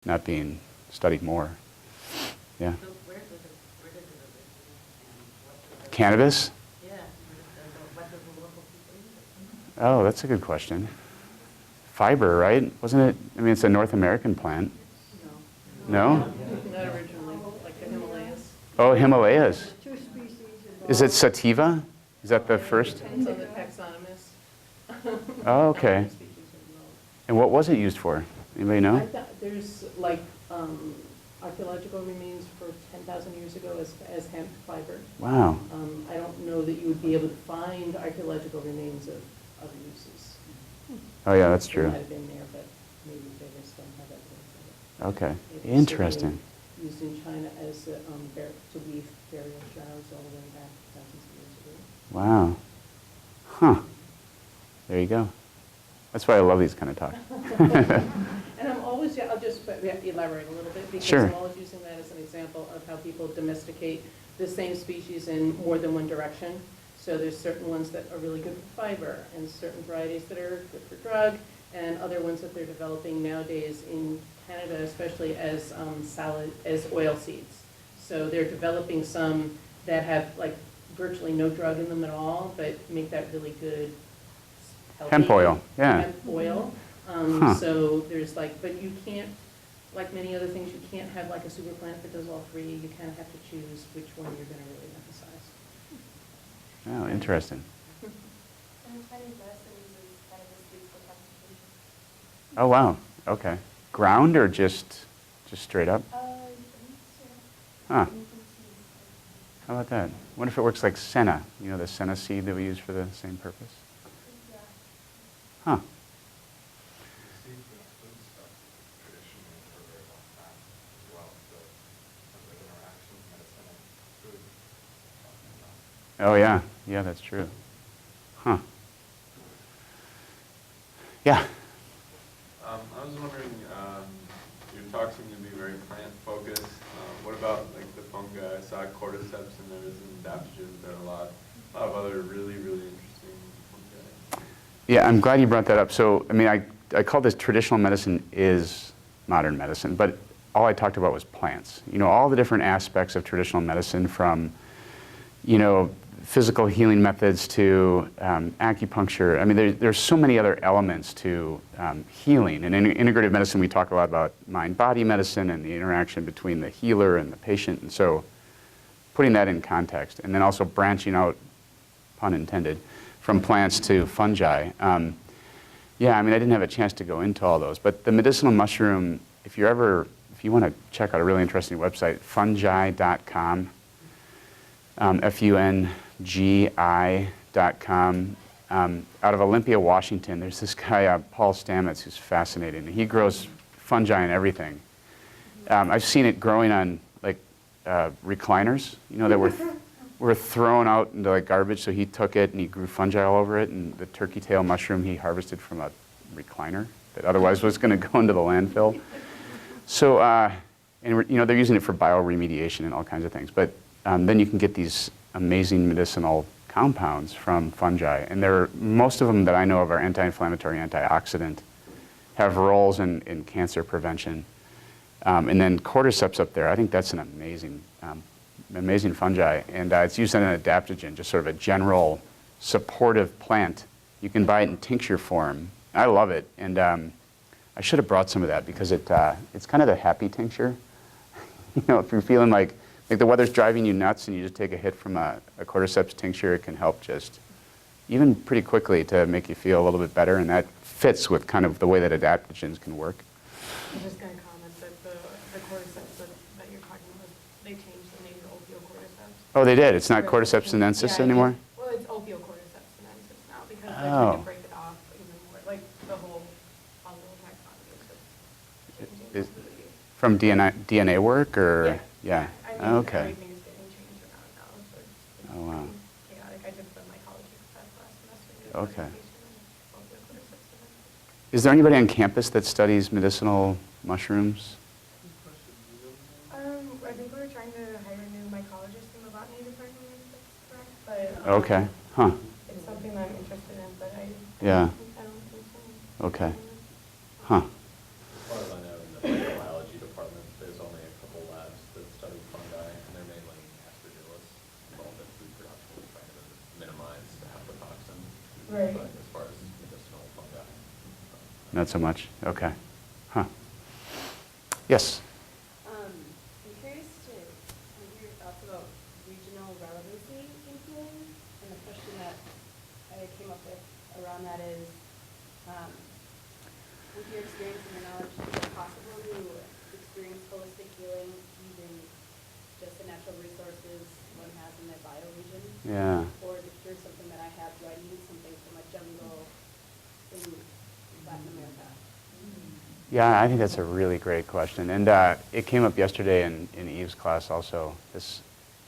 not being studied more. Yeah. So where does it originate and what does it? Cannabis? Yeah. What does the local people use it? Oh, that's a good question. Fiber, right? Wasn't it? I mean, it's a North American plant. No? Not originally, like the Himalayas. Oh, Himalayas. Two species involved. Is it sativa? Is that the first? Depends on the taxonomist. Oh, okay. How many species are involved. And what was it used for? Anybody I know? thought there's like archaeological remains for 10,000 years ago as hemp fiber. Wow. I don't know that you would be able to find archaeological remains of other uses. Oh, yeah, that's They true. might have been there, but maybe they just don't have evidence of it. Okay. It was Interesting. certainly used in China as to weave burial shrouds all the way back thousands of years ago. Wow. Huh. There you go. That's why I love these kind of talks. And I'm always, I'll just elaborate a little bit, because Sure. I'm always using that as an example of how people domesticate the same species in more than one direction. So there's certain ones that are really good for fiber, and certain varieties that are good for drug, and other ones that they're developing nowadays in Canada, especially as as oil seeds. So they're developing some that have like virtually no drug in them at all, but make that really good healthy Hemp oil, yeah. hemp oil. So there's like, but you can't, like many other things, you can't have like a super plant that does all three. You kind of have to choose which one you're going to really emphasize. Oh, interesting. And Chinese medicine uses cannabis leaves for constipation. Oh, wow. Okay. Ground or just straight up? Huh. How about that? What if it works like senna? You know, the senna seed that we use for the same purpose? Yeah. Huh. Oh, yeah. Yeah, that's true. Huh. Yeah. I was wondering, your talk seemed to be very plant-focused. What about like the fungi? I saw cordyceps and there was some adaptogens. There are a lot of other really, really interesting fungi. Yeah, I'm glad you brought that up. So, I mean, I call this traditional medicine is modern medicine, but all I talked about was plants. You know, all the different aspects of traditional medicine from, you know, physical healing methods to acupuncture. I mean, there's so many other elements to healing. And in integrative medicine, we talk a lot about mind-body medicine and the interaction between the healer and the patient. And so putting that in context, and then also branching out, pun intended, from plants to fungi. Yeah, I mean, I didn't have a chance to go into all those. But the medicinal mushroom, if you want to check out a really interesting website, fungi.com, fungi.com. Out of Olympia, Washington, there's this guy, Paul Stamets, who's fascinating. He grows fungi and everything. I've seen it growing on like recliners, you know, that were thrown out into like garbage. So he took it and he grew fungi all over it. And the turkey tail mushroom he harvested from a recliner that otherwise was going to go into the landfill. So, and you know, they're using it for bioremediation and all kinds of things. But then you can get these amazing medicinal compounds from fungi. And most of them that I know of are anti-inflammatory, antioxidant, have roles in cancer prevention. And then cordyceps up there, I think that's an amazing fungi. And it's used as an adaptogen, just sort of a general supportive plant. You can buy it in tincture form. I love it. And I should have brought some of that because it's kind of the happy tincture. You know, if you're feeling like the weather's driving you nuts and you just take a hit from a cordyceps tincture, it can help just even pretty quickly to make you feel a little bit better, and that fits with kind of the way that adaptogens can work. I was just going to comment that the cordyceps that you're talking about, they changed the name to opiocordyceps. Oh, they did? It's not cordyceps sinensis anymore? Well, it's opiocordyceps sinensis now because they're Oh. trying to break it off even more, like the whole positive taxonomy is just changing Is- completely. From DNA work, or? Yeah. I mean, Okay. everything is getting changed around now, so it's Oh, wow. chaotic. I took the mycology class last semester. Okay. Opiocordyceps sinensis. Is there anybody on campus that studies medicinal mushrooms? I think we're trying to hire a new mycologist in the botany department, if that's correct, but Okay. Huh. it's something that I'm interested in, but Yeah. I don't think so. Okay. Huh. As far as I know, in the microbiology Right. But as far as medicinal fungi. Not so much? Okay. Huh. Yes? I'm curious to hear your thoughts about regional relevancy in healing. And the question that I came up with around that is, with your experience and your knowledge, is it possible to experience holistic healing using just the natural resources one has in their bioregion? Yeah. Or to cure something that I have, do I need something from a jungle in Latin America? Yeah, I think that's a really great question. And it came up yesterday in Eve's class also,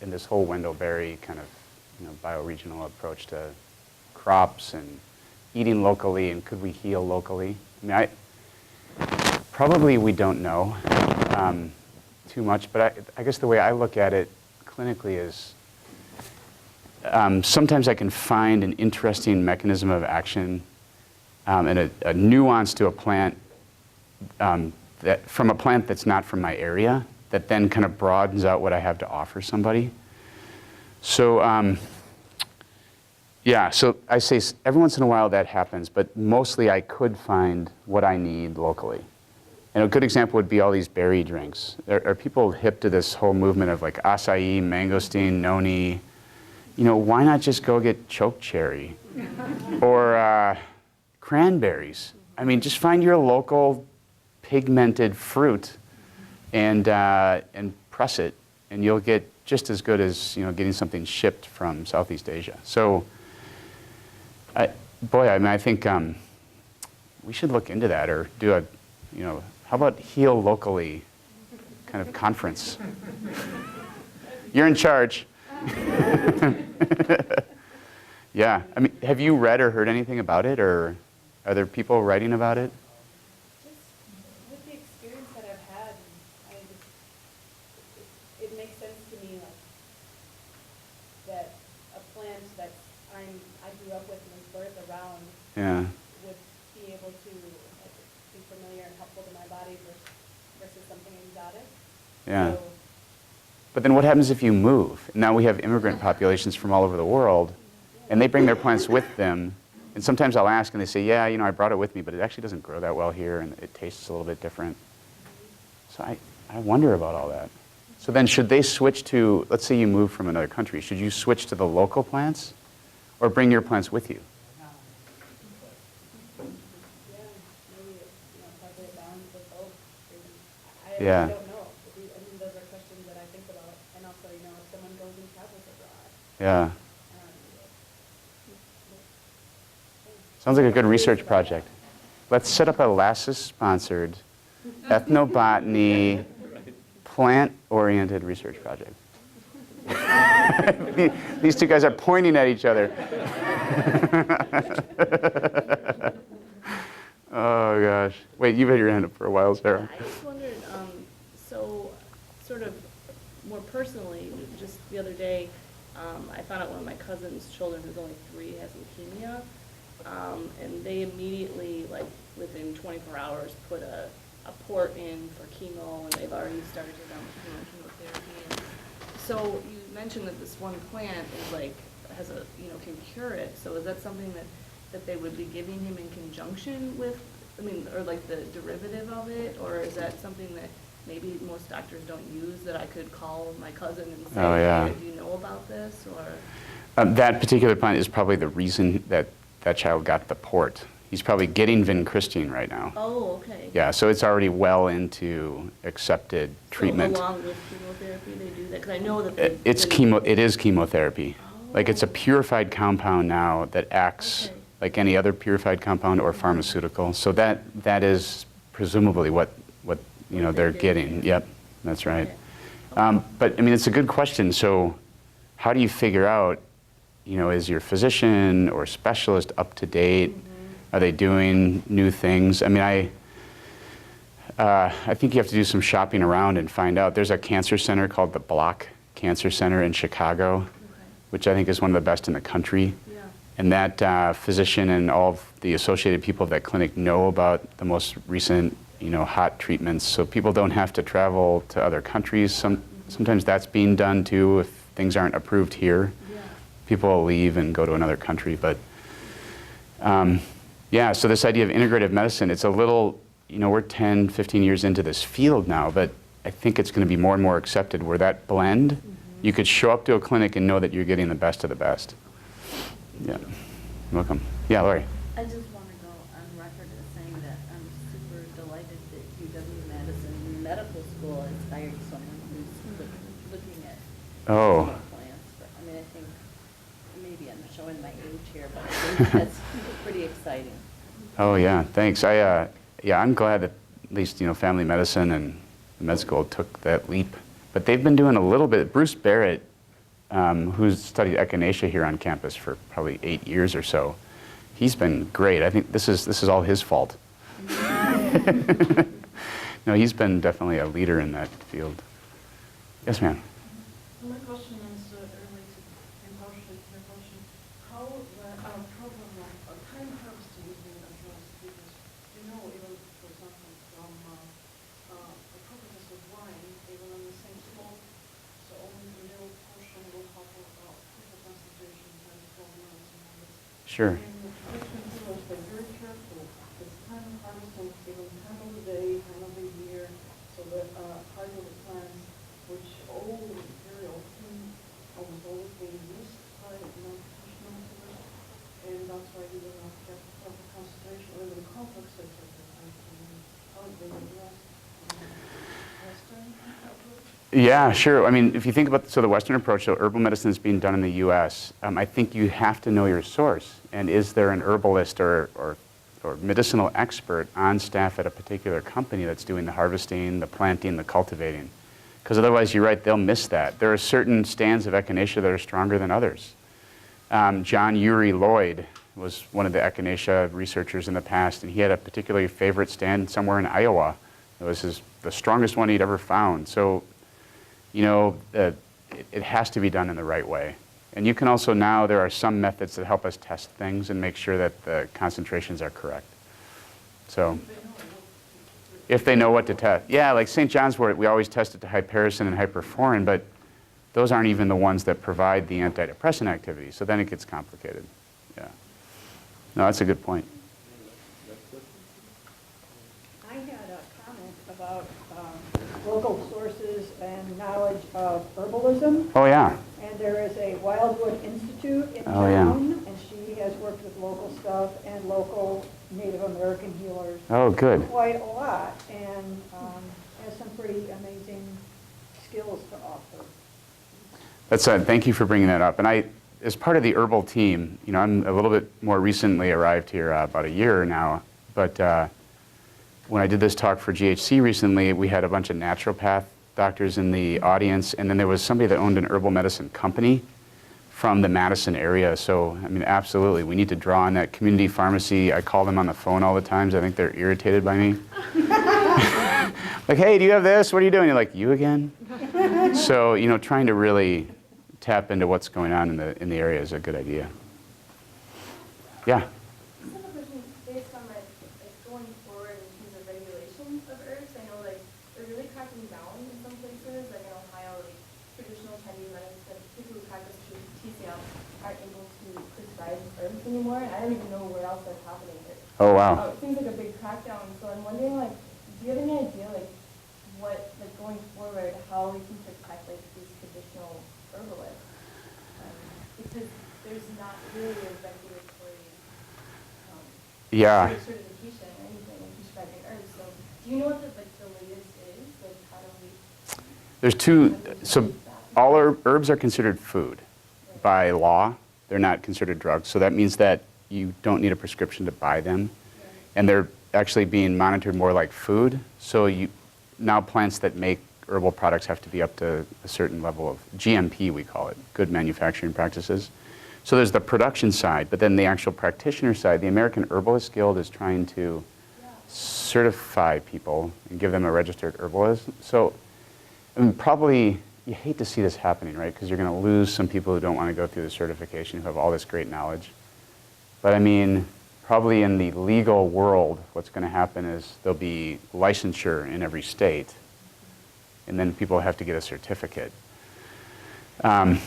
in this whole Wendell-Berry kind of bioregional approach to crops and eating locally and could we heal locally. I mean, probably we don't know too much, but I guess the way I look at it clinically is sometimes I can find an interesting mechanism of action and a nuance to a plant from a plant that's not from my area that then kind of broadens out what I have to offer somebody. So yeah, so I say every once in a while that happens, but mostly I could find what I need locally. And a good example would be all these berry drinks. Are people hip to this whole movement of like acai, mangosteen, noni? Why not just go get choke cherry or cranberries? I mean, just find your local pigmented fruit and press it, and you'll get just as good as getting something shipped from Southeast Asia. So, I think we should look into that or do a, how about heal locally kind of conference? You're in charge. Yeah, I mean, have you read or heard anything about it, or are there people writing about it? Just with the experience that I've had, it makes sense to me that a plant that I grew up with and was birthed around Yeah. would be able to be familiar and helpful to my body versus something exotic. Yeah. So, But then what happens if you move? Now we have immigrant populations from all over the world, and they bring their plants with them. And sometimes I'll ask, and they say, yeah, I brought it with me, but it actually doesn't grow that well here, and it tastes a little bit different. So I wonder about all that. So then should they switch to, let's say you move from another country, should you switch to the local plants or bring your plants with you? yeah, maybe probably a balance of both. Yeah. I don't know. Those are questions that I think about. And also, if someone goes and travels abroad. Yeah. Sounds like a good research project. Let's set up a LASIS-sponsored ethnobotany plant-oriented research project. These two guys are pointing at each other. Oh, gosh. Wait, you've had your hand up for a while, Sarah. I just wondered, so sort of more personally, just the other day, I found out one of my cousin's children, who's only 3, has leukemia. And they immediately, like within 24 hours, put a port in for chemo, and they've already started them chemotherapy. And so you mentioned that this one plant is has a can cure it. So is that something that they would be giving him in conjunction with, or like the derivative of it, or is that something that maybe most doctors don't use, that I could call my cousin and say, Oh, yeah. hey, do you know about this, or? That particular plant is probably the reason that child got the port. He's probably getting vincristine right now. Oh, okay. Yeah, so it's already well into accepted treatment. So along with chemotherapy, they do that? Because I know that It is chemotherapy. Like it's a purified compound now that acts Okay. like any other purified compound or pharmaceutical. So that is presumably what they're getting. Yep, that's right. Okay. But I mean, it's a good question. So how do you figure out, is your physician or specialist up to date? Mm-hmm. Are they doing new things? I mean, I think you have to do some shopping around and find out. There's a cancer center called the Block Cancer Center in Chicago, Okay. which I think is one of the best in the country. Yeah. And that physician and all of the associated people of that clinic know about the most recent, hot treatments. So people don't have to travel to other countries. Sometimes that's being done too if things aren't approved here. Yeah. People will leave and go to another country. But Yeah, so this idea of integrative medicine, it's a little, we're 10, 15 years into this field now, but I think it's going to be more and more accepted where that blend, you could show up to a clinic and know that you're getting the best of the best. Yeah, welcome. Yeah, Lori. I just want to go on record as saying that I'm super delighted that UW-Madison Medical School has hired someone who's looking at Oh. plans. I mean, I think, maybe I'm showing my age here, but I think that's pretty exciting. Oh yeah, thanks. Yeah, I'm glad that at least family medicine and the med school took that leap. But they've been doing a little bit. Bruce Barrett, who's studied echinacea here on campus for probably 8 years or so, he's been great. I think this is all his fault. No, he's been definitely a leader in that field. Yes, ma'am. My question is related and partially to your question. How our problem of time harvesting is being addressed? Because even for example from the properties of wine, even on the same slope, so only the little portion will have a quicker concentration, 10 to 12 minutes and all this. Sure. And the different healers are very careful. It's time harvesting, even time of the day, time of the year, so that part of the plants, which all very often almost always being used by non-professional healers, and that's why you will not get proper concentration or even complexes of the plant. How is being addressed in Western approach? Yeah, sure. I mean, if you think about the Western approach, so herbal medicine is being done in the U.S., I think you have to know your source. And is there an herbalist or medicinal expert on staff at a particular company that's doing the harvesting, the planting, the cultivating? Because otherwise, you're right, they'll miss that. There are certain stands of echinacea that are stronger than others. John Uri Lloyd was one of the echinacea researchers in the past, and he had a particularly favorite stand somewhere in Iowa. It was the strongest one he'd ever found. So, it has to be done in the right way. And you can also now, there are some methods that help us test things and make sure that the concentrations are correct. So, if they know what to test. Yeah, like St. John's wort, we always test it to hypericin and hyperforin, but those aren't even the ones that provide the antidepressant activity. So then it gets complicated. Yeah. No, that's a good point. I had a comment about local sources and knowledge of herbalism. Oh, yeah. And there is a Wildwood Institute in Oh, yeah. town, and she has worked with local stuff and local Native American healers Oh, good. quite a lot, and has some pretty amazing skills to offer. Thank you for bringing that up. And as part of the herbal team, I'm a little bit more recently arrived here, about a year now, but when I did this talk for GHC recently, we had a bunch of naturopath doctors in the audience, and then there was somebody that owned an herbal medicine company from the Madison area. So, I mean, absolutely, we need to draw on that community pharmacy. I call them on the phone all the times. I think they're irritated by me. Like, hey, do you have this? What are you doing? You're like, you again? So, trying to really tap into what's going on in the area is a good idea. Yeah. I have a question based on going forward in terms of regulations of herbs. I know they're really cracking down in some places. Like in Ohio, traditional Chinese medicine, people who practice TCM aren't able to prescribe herbs anymore. And I don't even know where else that's happening. Oh, wow. It seems like a big crackdown. So I'm wondering, do you have any idea, what, going forward, how we can protect these traditional herbalists? Because there's not really a regulatory Yeah. certification or anything in prescribing herbs. So do you know what the latest is? How do we? There's two. So all herbs are considered food by law. They're not considered drugs. So that means that you don't need a prescription to buy them. And they're actually being monitored more like food. So now plants that make herbal products have to be up to a certain level of GMP, we call it, good manufacturing practices. So there's the production side, but then the actual practitioner side, the American Herbalist Guild is trying to certify people and give them a registered herbalist. So I mean, probably, you hate to see this happening, right? Because you're going to lose some people who don't want to go through the certification, who have all this great knowledge. But I mean, probably in the legal world, what's going to happen is there'll be licensure in every state, and then people have to get a certificate,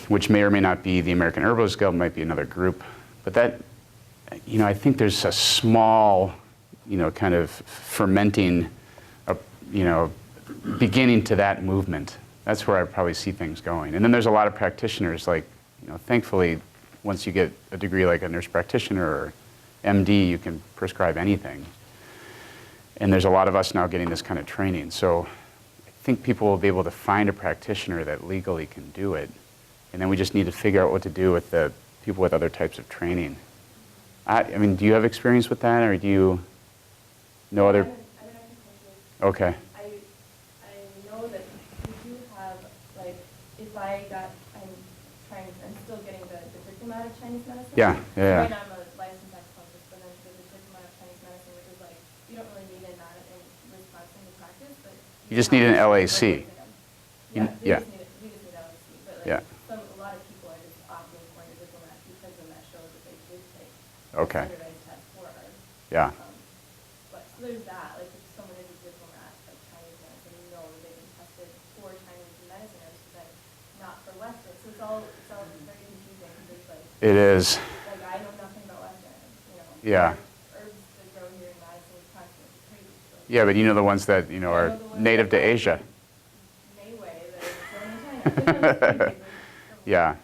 which may or may not be the American Herbalist Guild, might be another group. But you know, I think there's a small, you know, kind of fermenting, you know, beginning to that movement. That's where I probably see things going. And then there's a lot of practitioners, like, you know, thankfully, once you get a degree like a nurse practitioner or MD, you can prescribe anything. And there's a lot of us now getting this kind of training. So I think people will be able to find a practitioner that legally can do it. And then we just need to figure out what to do with the people with other types of training. I mean, do you have experience with that, or do you know other? I haven't actually coached. Okay. I know that we do have, like, if I'm still getting the diploma of Chinese medicine. Yeah, So yeah. right now I'm a licensed acupuncturist, but then there's a diploma of Chinese medicine, which is like, you don't really need it in Wisconsin to practice, but. You just need an LAC. Yeah, Yeah. we just need LAC, but Yeah. like, a lot of people are just opting for a diploma because then that shows that they did take Okay. a standardized test for ours. Yeah. But so there's that, like if someone is a diplomat of Chinese medicine, you know that they've been tested for Chinese medicine herbs, but then not for Western. So it's all very confusing because it's like. It is. Like I know nothing about Western, you know. Yeah. Herbs that grow here in Madison, Wisconsin, it's crazy. So Yeah, but you know the ones that, you know, are native to Asia. Mayway that are grown in China. Yeah,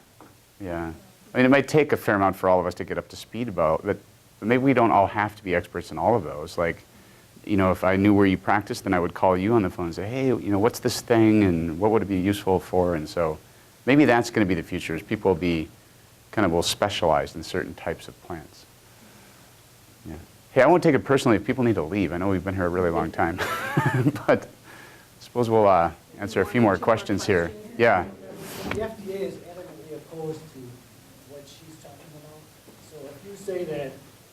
yeah. I mean, it might take a fair amount for all of us to get up to speed about, but maybe we don't all have to be experts in all of those. Like, you know, if I knew where you practiced, then I would call you on the phone and say, hey, you know, what's this thing and what would it be useful for? And so maybe that's going to be the future, is people will be will specialize in certain types of plants. Yeah. Hey, I won't take it personally if people need to leave. I know we've been here a really long time, but I suppose we'll answer a few more questions here. Yeah. The FDA is adamantly opposed to what she's talking about. So if you say that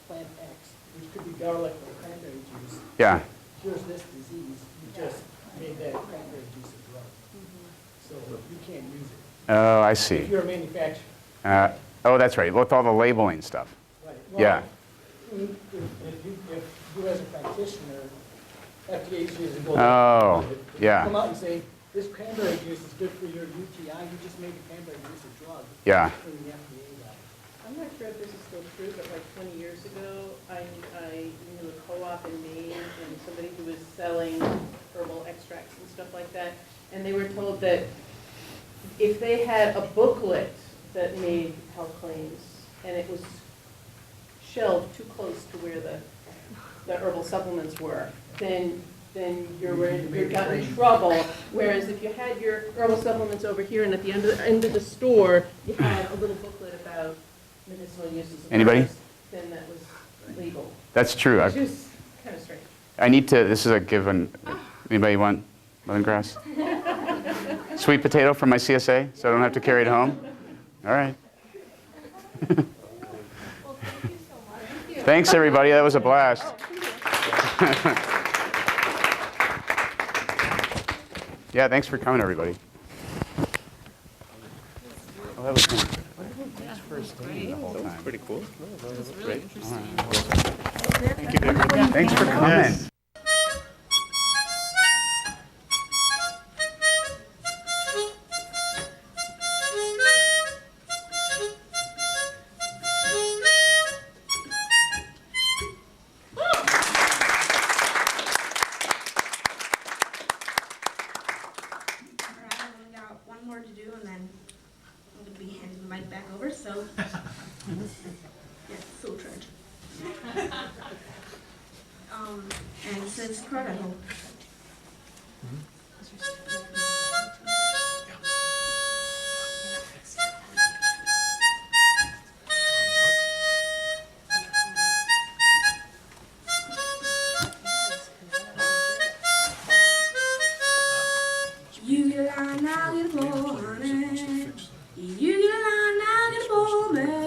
plant X, which could be garlic or cranberry juice, Yeah. cures this disease, you just made that cranberry juice a drug. So you can't use it. Oh, I If see. you're a manufacturer. Oh, that's right. With all the labeling stuff. Right. Yeah. If you as a practitioner, FDA usually goes. Oh, If yeah. you come out and say, this cranberry juice is good for your UTI, you just made the cranberry juice a drug. Yeah. From the FDA lab. I'm not sure if this is still true, but like 20 years ago, I knew a co-op in Maine and somebody who was selling herbal extracts and stuff like that. And they were told that if they had a booklet that made health claims and it was shelved too close to where the herbal supplements were, then you got in trouble. Whereas if you had your herbal supplements over here and at the end of the store, you had a little booklet about medicinal uses of Anybody? herbs, then that was legal. That's true. Which is kind of strange. I need to, this is a given. Anybody want lemongrass? Sweet potato from my CSA, so I don't have to carry it home? All right. Well, thank you so much. Thanks, everybody. That was a blast. Yeah, thanks for coming, everybody. Oh, that was good. Thanks for staying the whole time. Pretty cool. It was really interesting. Thanks for coming. I've only got one more to do, and then I'm going to be handing the mic back over, so. Yes, so tragic. And since Kurt, I hope. You get a line, I'll get a bowl, honey. You get a line, I'll get a bowl, man.